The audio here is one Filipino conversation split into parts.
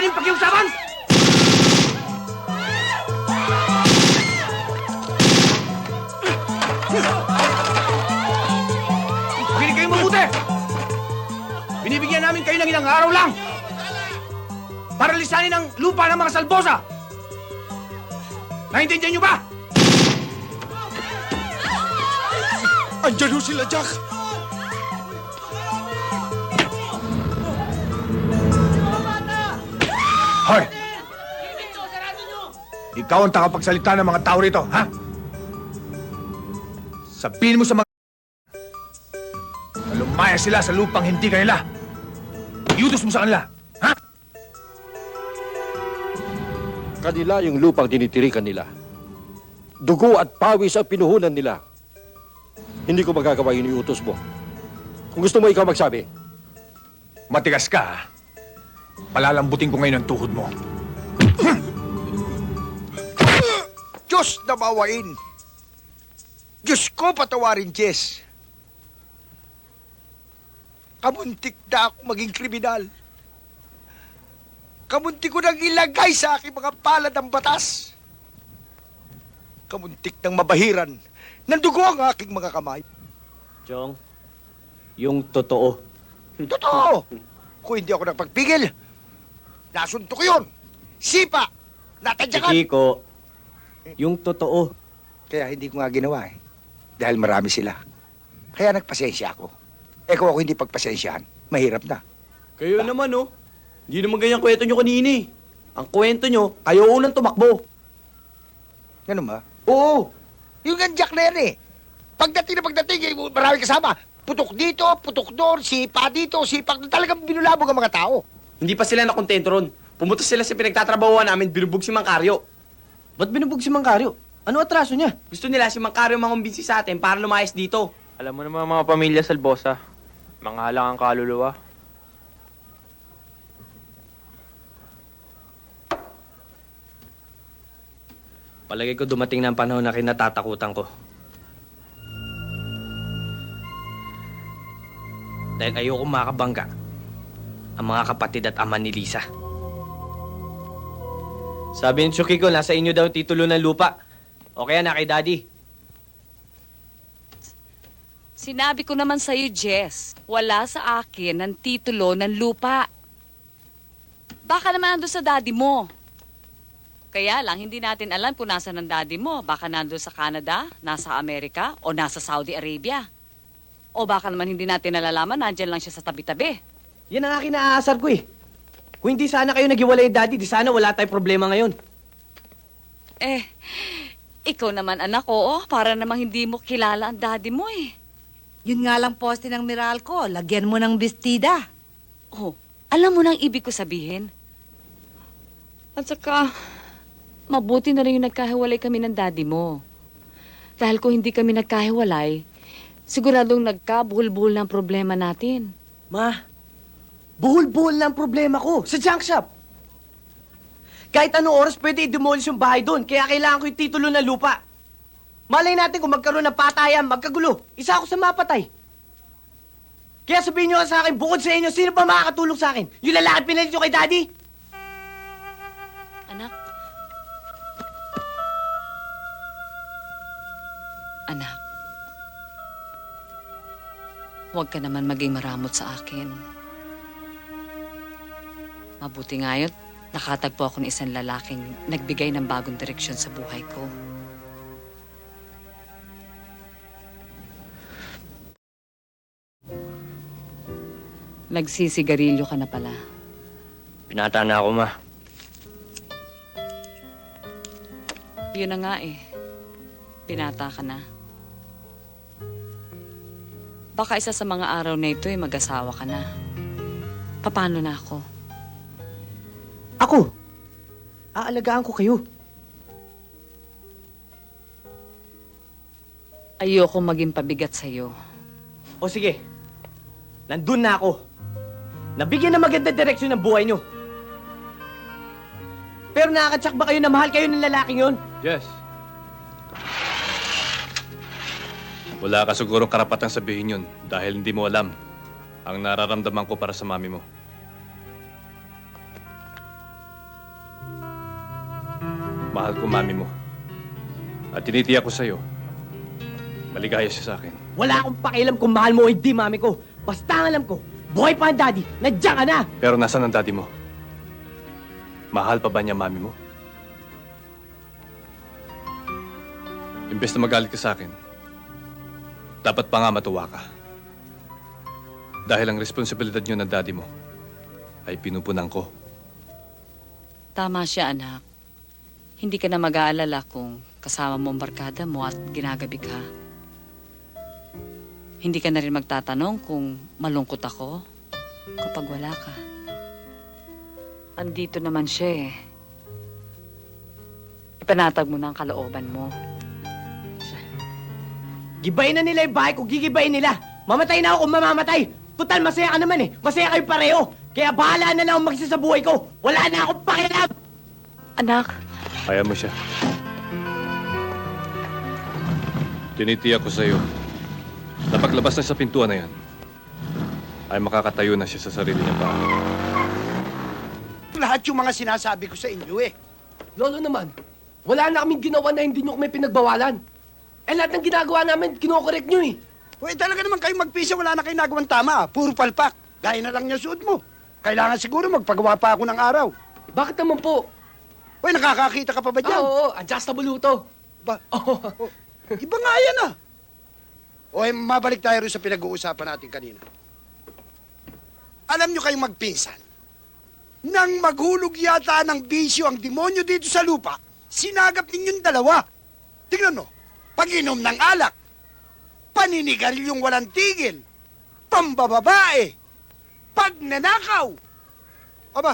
niyong pakiusapan! Makinig kayong mabuti! Binibigyan namin kayo ng ilang araw lang para lisanin ang lupa ng mga salbosa! Naintindihan niyo ba? Andiyan ho sila, Jack! Hoy! Ikaw ang takapagsalita ng mga tao rito, ha? Sabihin mo sa mga... na lumaya sila sa lupang hindi kanila. Iutos mo sa kanila, ha? Kanila yung lupang tinitirikan nila. Dugo at pawis ang pinuhunan nila. Hindi ko magagawa yung iutos mo. Kung gusto mo, ikaw magsabi. Matigas ka, ha? Palalambutin ko ngayon ang tuhod mo. Diyos na bawain! Diyos ko patawarin, Jess! Kamuntik na ako maging kriminal. Kamuntik ko nang ilagay sa aking mga palad ang batas. Kamuntik nang mabahiran ng dugo ang aking mga kamay. Chong, yung totoo. Totoo! Kung hindi ako nagpagpigil, nasunto ko yun! Sipa! Natadyakan! Kiko, yung totoo. Kaya hindi ko nga ginawa eh. Dahil marami sila. Kaya nagpasensya ako. Eh kung ako hindi pagpasensyahan, mahirap na. Kayo naman, oh. Hindi naman ganyan kwento nyo kanina eh. Ang kwento nyo, kayo unang tumakbo. Ganun ba? Oo. Yung ganjak na yan eh. Pagdating, eh, marami kasama. Putok dito, putok doon, sipa dito, sipak doon. Talagang binulabog ang mga tao. Hindi pa sila nakontento ron. Pumunta sila sa pinagtatrabahuan namin, binubog si Mang Karyo. Ba't binubog si Mang Karyo? Ano atraso niya? Gusto nila si Mang Karyo mangumbinsi sa atin para lumayas dito. Alam mo naman mga pamilya Salbosa, mga halang ang kaluluwa. Palagay ko dumating na ang panahon na kinatatakutan ko. Dahil ayoko makabangga ang mga kapatid at ama ni Lisa. Sabi ni Chucky ko, nasa inyo daw titulo ng lupa. O kaya na kay Daddy. Sinabi ko naman sa'yo, Jess, wala sa akin ang titulo ng lupa. Baka naman nandun sa daddy mo. Kaya lang, hindi natin alam kung nasa ng daddy mo. Baka nandun sa Canada, nasa Amerika, o nasa Saudi Arabia. O baka naman hindi natin nalalaman, nandyan lang siya sa tabi-tabi. Yan ang akin naaasar ko eh. Kung hindi sana kayo naghiwalay, Daddy, di sana wala tayong problema ngayon. Eh, ikaw naman anak ko, para namang hindi mo kilala ang daddy mo eh. Yun nga lang poste ng Meralco, lagyan mo ng bestida. Oh, alam mo nang ibig ko sabihin? At saka, mabuti na rin yung nagkahiwalay kami ng daddy mo. Dahil kung hindi kami nagkahiwalay, siguradong nagkabuhol-buhol ng problema natin. Ma, buhol-buhol na ang problema ko sa junk shop. Kahit anong oras pwede i-demolish yung bahay doon, kaya kailangan ko yung titulo ng lupa. Malay natin kung magkaroon ng patayan, magkagulo. Isa ako sa mapatay. Kaya sabihin nyo sa akin, bukod sa inyo, sino pa makakatulong sa akin? Yung lalaki pinalit nyo kay Daddy? Anak. Anak. Huwag ka naman maging maramot sa akin. Mabuti nga yun, nakatagpo ako ng isang lalaking nagbigay ng bagong direksyon sa buhay ko. Nagsisigarilyo ka na pala. Pinata na ako, Ma. Yun na nga eh. Pinata ka na. Baka isa sa mga araw na ito ay mag-asawa ka na. Paano na ako? Ako? Aalagaan ko kayo. Ayoko maging pabigat sa'yo. O sige, nandun na ako. Nabigyan ng maganda direksyon ng buhay nyo. Pero nakakatsak ba kayo na mahal kayo ng lalaking yun? Yes. Wala ka sigurong karapatang sabihin yun dahil hindi mo alam ang nararamdaman ko para sa mami mo. Mahal ko mami mo. At tinitiyak ko sa'yo, maligaya siya sa akin. Wala akong pakialam kung mahal mo o hindi, mami ko. Basta ang alam ko, buhay pa ang daddy, nandiyan ka na! Pero nasaan ang daddy mo? Mahal pa ba niya mami mo? Imbes na magalit ka sa akin, dapat pa nga matuwa ka. Dahil ang responsibilidad niyo ng daddy mo ay pinupunan ko. Tama siya, anak. Hindi ka na mag-aalala kung kasama mo ang barkada mo at ginagabi ka. Hindi ka na rin magtatanong kung malungkot ako kapag wala ka. Andito naman siya eh. Ipanatag mo na ang kalooban mo. Gibayin na nila yung bahay ko, gigibayin nila. Mamatay na ako kung mamamatay. Total, masaya ka naman eh. Masaya kayo pareho. Kaya bahala na lang magsa sa buhay ko. Wala na akong pakialam. Anak, Kaya mo siya. Tinitiyak ko sa'yo na paglabas na sa pintuan na yan, ay makakatayo na siya sa sarili niya pa. Lahat yung mga sinasabi ko sa inyo eh. Lolo naman, wala na kaming ginawa na hindi nyo kami pinagbawalan. Eh lahat ng ginagawa namin, kinokorek nyo eh. Uy, talaga naman kayong magpisa, wala na kayong nagawang tama. Puro palpak. Gaya na lang niya suot mo. Kailangan siguro magpagawa pa ako ng araw. Bakit naman po? Uy, nakakakita ka pa ba dyan? Oo, adjustable luto. Ba? Iba nga yan ah. Uy, mabalik tayo rin sa pinag-uusapan natin kanina. Alam nyo kayong magpinsan, nang maghulog yata ng bisyo ang demonyo dito sa lupa, sinagap ninyong dalawa. Tingnan mo, pag-inom ng alak, paninigaryong walang tigil, pambababae, pagnanakaw. Aba,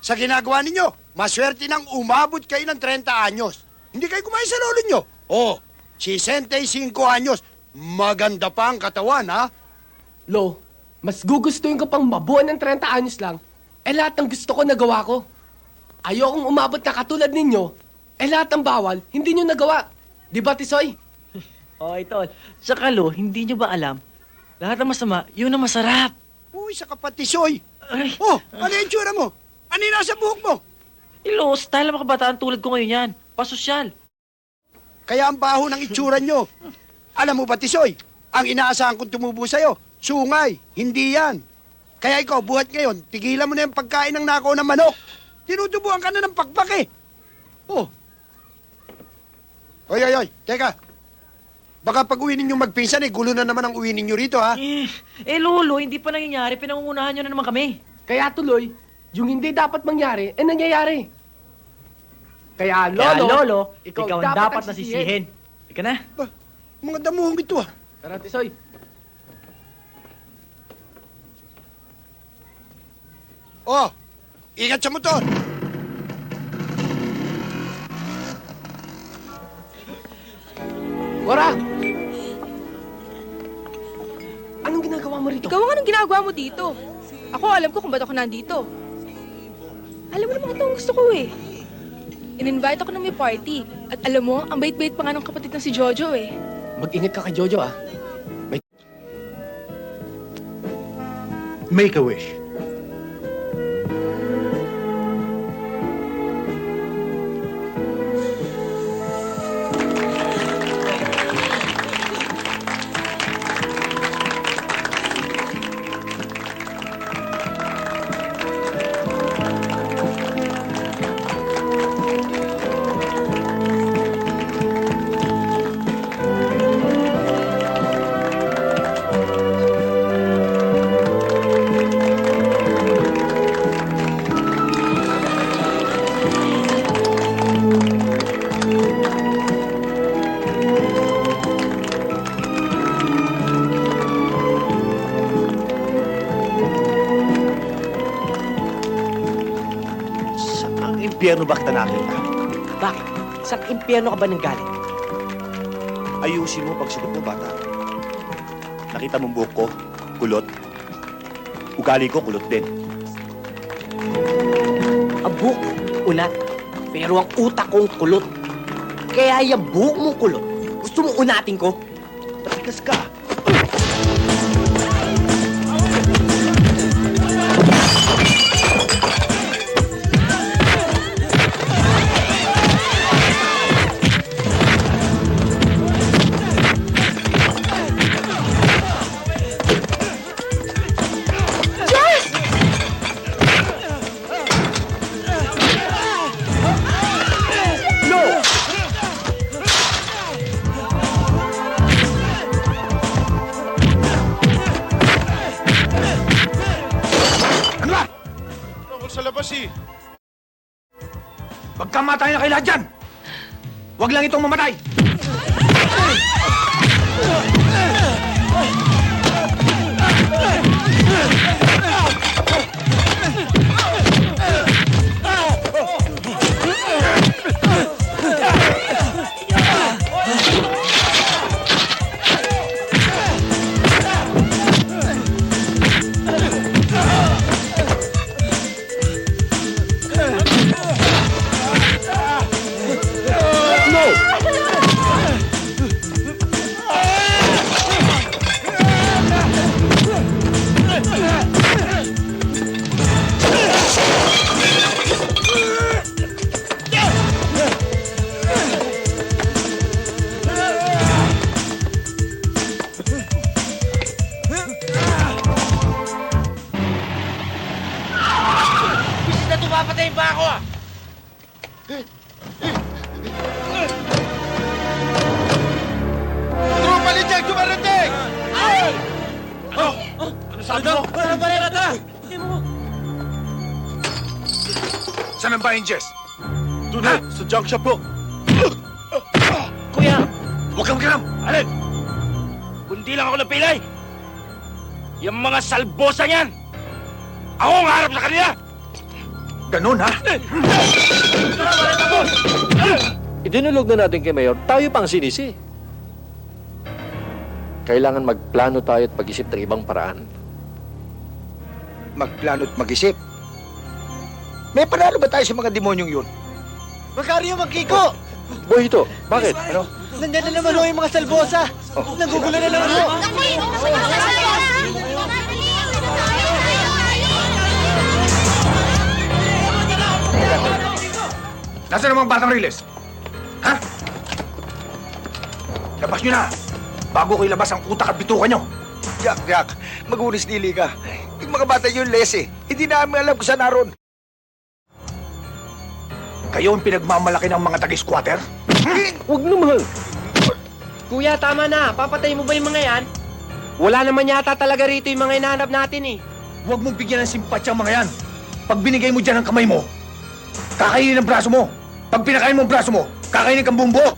sa ginagawa ninyo, maswerte nang umabot kayo ng 30 anyos. Hindi kayo kumain sa lolo nyo. Oh, 65 anyos. Maganda pa ang katawan, ha? Lo, mas gugustuhin ko pang mabuhan ng 30 anyos lang, eh lahat ng gusto ko nagawa ko. Ayokong umabot na katulad ninyo, eh lahat ng bawal, hindi nyo nagawa. Di ba, Tisoy? Okay, tol. Saka lo, hindi nyo ba alam? Lahat ng masama, yun ang masarap. Uy, sa kapatisoy. Ay, Oh, ano yung tsura mo? Ano yung nasa buhok mo? ilo, style ng mga kabataan tulad ko ngayon yan. Pasosyal. Kaya ang baho ng itsura nyo. Alam mo ba, Tisoy, ang inaasahan kong tumubo sa'yo, sungay, hindi yan. Kaya ikaw, buhat ngayon, tigilan mo na yung pagkain ng nakaw ng manok. Tinutubuan ka na ng pakpak eh. Oh. Oy, teka. Baka pag uwi ninyong magpinsan eh, gulo na naman ang uwi ninyo rito, ha? Lolo, hindi pa nangyayari. Pinangungunahan nyo na naman kami. Kaya tuloy, yung hindi dapat mangyari, eh nangyayari. Kaya Lolo, ikaw ang dapat nasisihin. Ika na. Ba, mga damuhong ito, ha? Tara, Tisoy. Oh, ingat sa motor. Wara! Anong ginagawa mo rito? Ikaw ang anong ginagawa mo dito? Ako, alam ko kung ba't ako nandito. Alam mo naman ito ang gusto ko eh. In-invite ako na may party. At alam mo, ang bait-bait pa nga ng kapatid na si Jojo eh. Mag-ingat ka kay Jojo, ah. Make a wish. Saang impyerno ba kita nakita? Bakit? Sa impyerno ka ba nang galing? Ayusin mo pagsunod mo, bata. Nakita mong buhok ko, kulot. Ugali ko, kulot din. Ang buhok, unat. Pero ang utak kong kulot. Kaya yung buhok mong kulot, gusto mong unatin ko? Patigas ka. Papatayin na kayo lahat dyan! Huwag lang itong mamatay! Saan ang bahay, Jess? Doon na, sa junk shop po. Kuya! Huwag kang ganam! Alin! Kundi lang ako napilay. Yung mga salbosa niyan. Ako ang harap sa kanila. Ganun, ha? Idinulog na natin kay Mayor, tayo pang sinisi. Kailangan magplano tayo at pag-isip ng ibang paraan. Magplano at mag-isip. May panalo ba tayo sa mga demonyong yun? Macario, magkiko! Boyito, bakit? Ano? Nandiyan na naman ho yung mga salbosa. Nagugulo na naman ho. Nasaan ang mga batang riles? Ha? Labas nyo na! Bago ko ilabas ang utak at bitukan nyo! Jack, mag-unis dili ka. Yung mga bata yun, lese. Hindi namin alam kung saan naroon. Kayo ang pinagmamalaki ng mga taga-squatter? Huwag naman! Kuya, tama na. Papatay mo ba yung mga yan? Wala naman yata talaga rito yung mga hinahanap natin eh. Huwag mong bigyan ng simpatya ang mga yan. Pag binigay mo dyan ang kamay mo, kakainin ang braso mo. Pag pinakain mo ang braso mo, kakainin kang buong buo.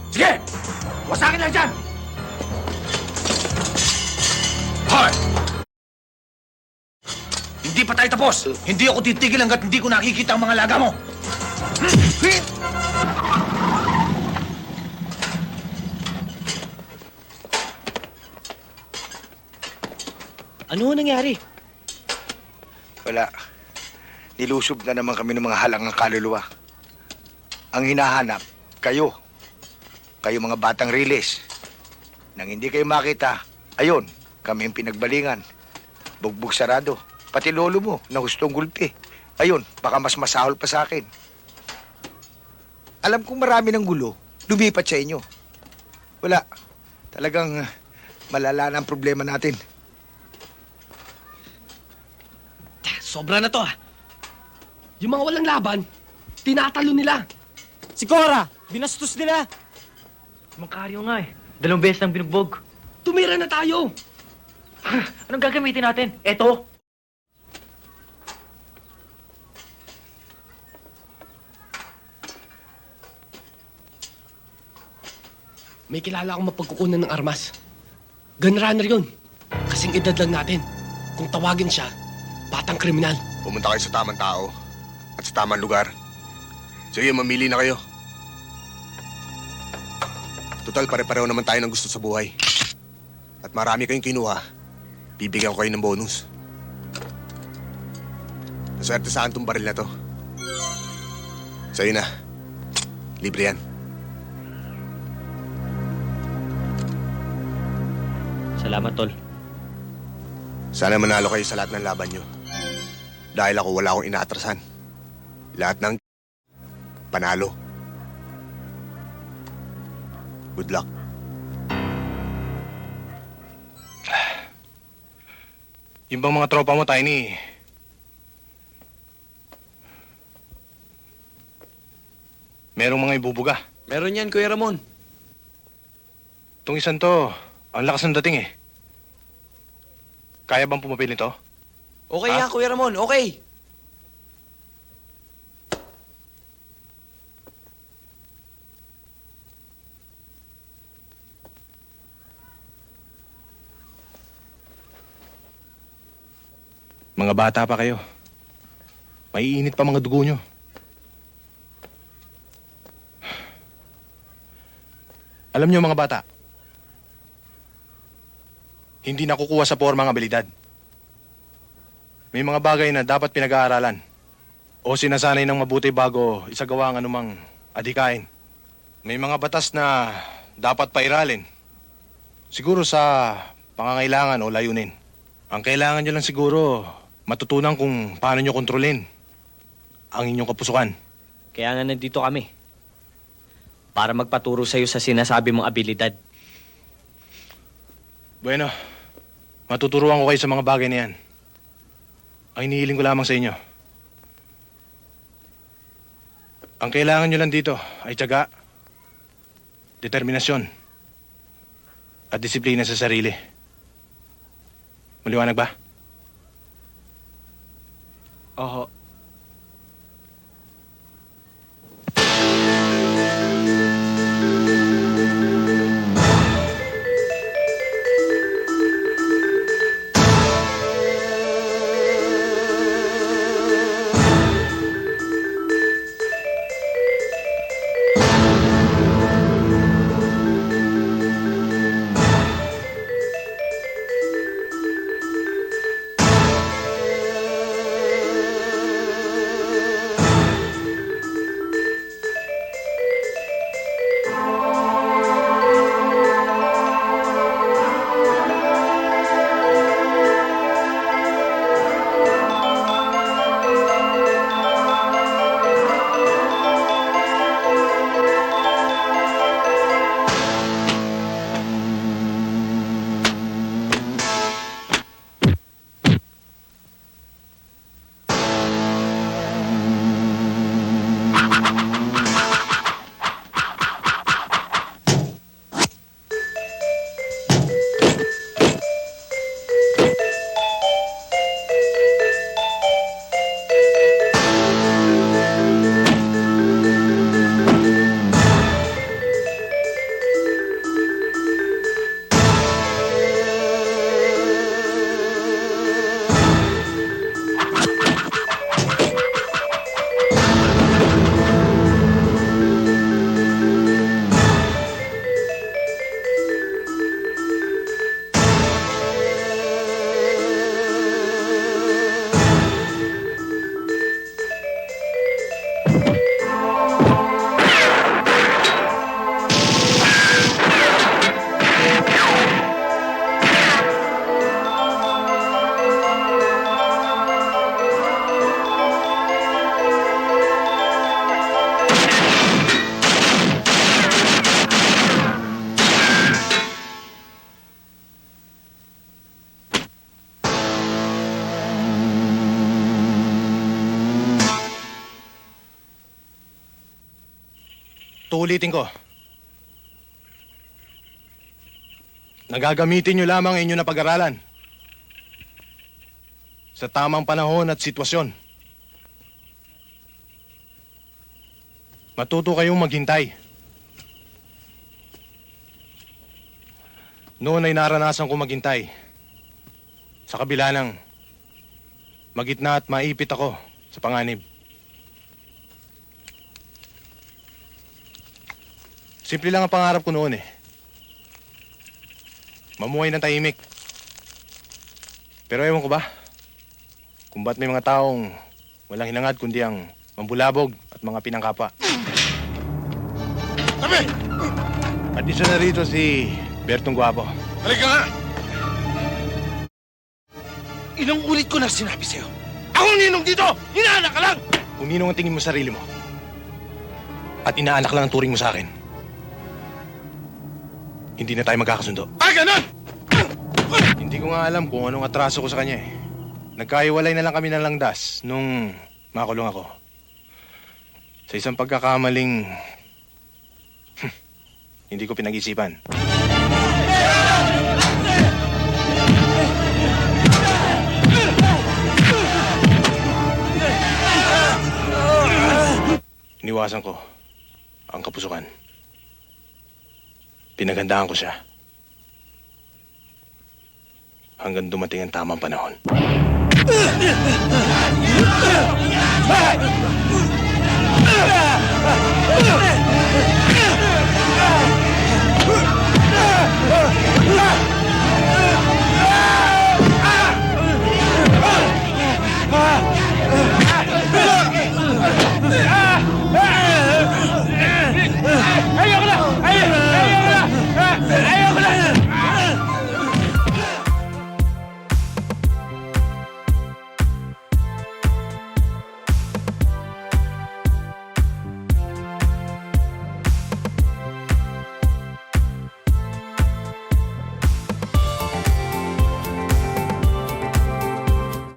Sige! Wasakin lang dyan! Hoy! Hindi pa tayo tapos. Hindi ako titigil hanggat hindi ko nakikita ang mga laga mo. Ano nangyari? Wala. Nilusob na naman kami ng mga halangang kaluluwa. Ang hinahanap, kayo. Kayo mga batang riles. Nang hindi kayo makita, ayun, kami yung pinagbalingan. Bugbog sarado. Pati lolo mo, na hustong gulpi. Ayun, baka mas masahol pa sa akin. Alam kong marami ng gulo, lumipat sa inyo. Wala. Talagang malala na ang problema natin. Sobra na to ah. Yung mga walang laban, tinatalo nila. Si Cora, binastos nila. Macario nga eh. 2 beses nang binugbog. Tumira na tayo. Anong gagamitin natin? Eto? May kilala akong mapagkukunan ng armas. Gunrunner yun. Kasing edad lang natin. Kung tawagin siya, batang kriminal. Pumunta kayo sa tamang tao at sa tamang lugar. Sige, mamili na kayo. Total, pare-pareho naman tayo ng gusto sa buhay. At marami kayong kinuha, bibigyan ko kayo ng bonus. Naswerte saan tong baril na to. Sa'yo na. Libre yan. Salamat, Tol. Sana manalo kayo sa lahat ng laban nyo. Dahil ako wala akong inaatrasan. Lahat ng panalo. Good luck. Yung bang mga tropa mo, Tiny? Merong mga ibubuga. Meron yan, Kuya Ramon. Itong isang to, ang lakas ng dating eh. Kaya bang pumapil nito? Okay Ha? yan, Kuya Ramon. Okay. Mga bata pa kayo. Maiinit pa mga dugo nyo. Alam nyo mga bata, hindi nakukuha sa forma ang abilidad. May mga bagay na dapat pinag-aaralan o sinasanay ng mabuti bago isagawa ang anumang adhikain. May mga batas na dapat pairalin. Siguro sa pangangailangan o layunin. Ang kailangan nyo lang siguro matutunan kung paano nyo kontrolin ang inyong kapusukan. Kaya nga nandito kami. Para magpaturo sa'yo sa sinasabi mong abilidad. Bueno, matuturuan ko kayo sa mga bagay na yan. Ang inihiling ko lamang sa inyo. Ang kailangan nyo lang dito ay tiyaga, determinasyon, at disiplina sa sarili. Maliwanag ba? Oo. Uulitin ko. Nagagamitin nyo lamang ang inyong napag-aralan sa tamang panahon at sitwasyon. Matuto kayong maghintay. Noon ay naranasan ko maghintay. Sa kabila ng magitna at maipit ako sa panganib. Simple lang ang pangarap ko noon eh. Mamuhay ng tahimik. Pero ewan ko ba, kung ba't may mga taong walang hinangad kundi ang mambulabog at mga pinangkapa. Tabi! At isa na rito si Bertong Guapo. Halika nga! Ilang ulit ko na sinabi sa'yo. Ako ninong dito! Inaanak ka lang! Kung ninong ang tingin mo sa sarili mo, at inaanak lang ang turing mo sa akin, hindi na tayo magkakasundo. Ah, ganun! Hindi ko nga alam kung anong atraso ko sa kanya eh. Nagkaiwalay na lang kami ng langdas nung makulong ako. Sa isang pagkakamaling hindi ko pinag-isipan. Iniwasan ko ang kapusukan. Pinaghandaan ko siya. Hanggang dumating ang tamang panahon.